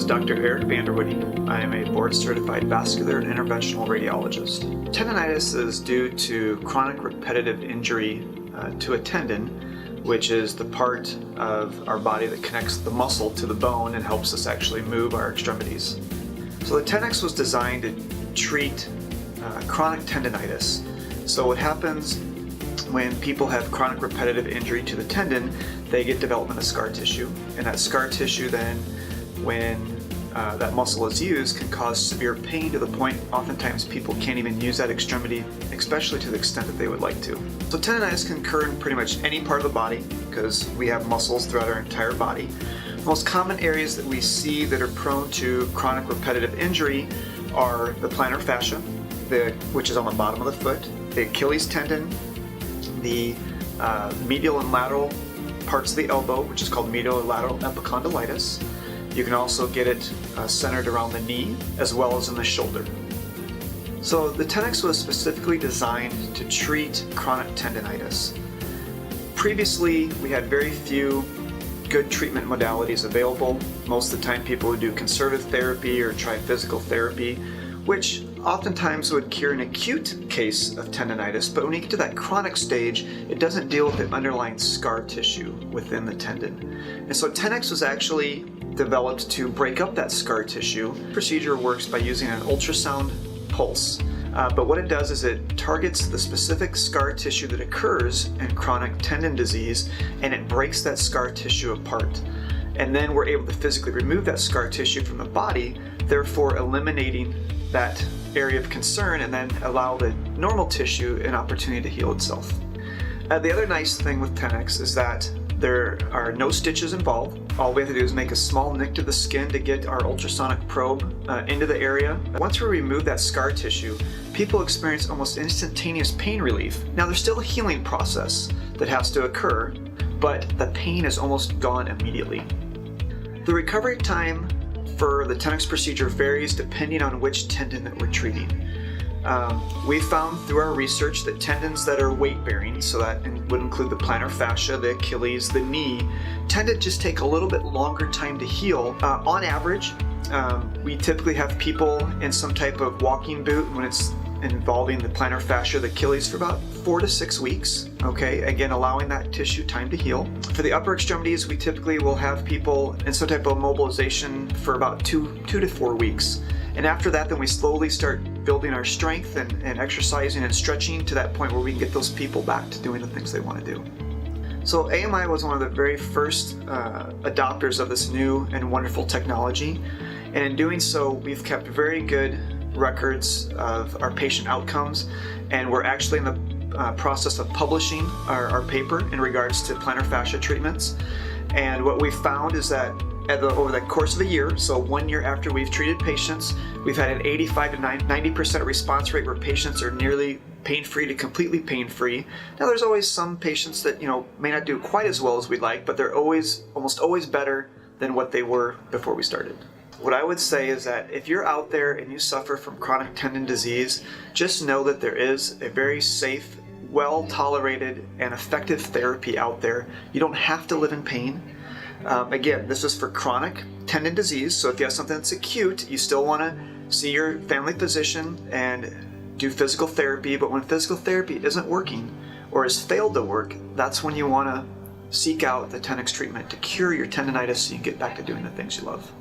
is Dr. Eric Vanderwoody. I am a board-certified vascular and interventional radiologist. Tendinitis is due to chronic repetitive injury to a tendon, which is the part of our body that connects the muscle to the bone and helps us actually move our extremities. So the Tenex was designed to treat chronic tendinitis. So what happens when people have chronic repetitive injury to the tendon, they get development of scar tissue, and that scar tissue then, when that muscle is used, can cause severe pain to the point oftentimes people can't even use that extremity, especially to the extent that they would like to. So tendinitis can occur in pretty much any part of the body because we have muscles throughout our entire body. The most common areas that we see that are prone to chronic repetitive injury are the plantar fascia, which is on the bottom of the foot, the Achilles tendon, the medial and lateral parts of the elbow, which is called medial and lateral epicondylitis. You can also get it centered around the knee as well as in the shoulder. So the Tenex was specifically designed to treat chronic tendinitis. Previously, we had very few good treatment modalities available. Most of the time people would do conservative therapy or try physical therapy, which oftentimes would cure an acute case of tendinitis, but when you get to that chronic stage, it doesn't deal with the underlying scar tissue within the tendon. And so Tenex was actually developed to break up that scar tissue. The procedure works by using an ultrasound pulse, but what it does is it targets the specific scar tissue that occurs in chronic tendon disease, and it breaks that scar tissue apart. And then we're able to physically remove that scar tissue from the body, therefore eliminating that area of concern and then allow the normal tissue an opportunity to heal itself. The other nice thing with Tenex is that there are no stitches involved. All we have to do is make a small nick to the skin to get our ultrasonic probe into the area. Once we remove that scar tissue, people experience almost instantaneous pain relief. Now there's still a healing process that has to occur, but the pain is almost gone immediately. The recovery time for the Tenex procedure varies depending on which tendon that we're treating. We found through our research that tendons that are weight-bearing, so that would include the plantar fascia, the Achilles, the knee, tend to just take a little bit longer time to heal. On average, we typically have people in some type of walking boot when it's involving the plantar fascia, the Achilles, for about 4 to 6 weeks. Okay, again, allowing that tissue time to heal. For the upper extremities, we typically will have people in some type of mobilization for about 2 to 4 weeks. And after that, then we slowly start building our strength and exercising and stretching to that point where we can get those people back to doing the things they want to do. So AMI was one of the very first adopters of this new and wonderful technology. And in doing so, we've kept very good records of our patient outcomes, and we're actually in the process of publishing our paper in regards to plantar fascia treatments. And what we found is that over the course of a year, so 1 year after we've treated patients, we've had an 85 to 90% response rate where patients are nearly pain-free to completely pain-free. Now there's always some patients that may not do quite as well as we'd like, but they're almost always better than what they were before we started. What I would say is that if you're out there and you suffer from chronic tendon disease, just know that there is a very safe, well-tolerated, and effective therapy out there. You don't have to live in pain. Again, this is for chronic tendon disease, so if you have something that's acute, you still want to see your family physician and do physical therapy, but when physical therapy isn't working or has failed to work, that's when you want to seek out the Tenex treatment to cure your tendinitis so you can get back to doing the things you love.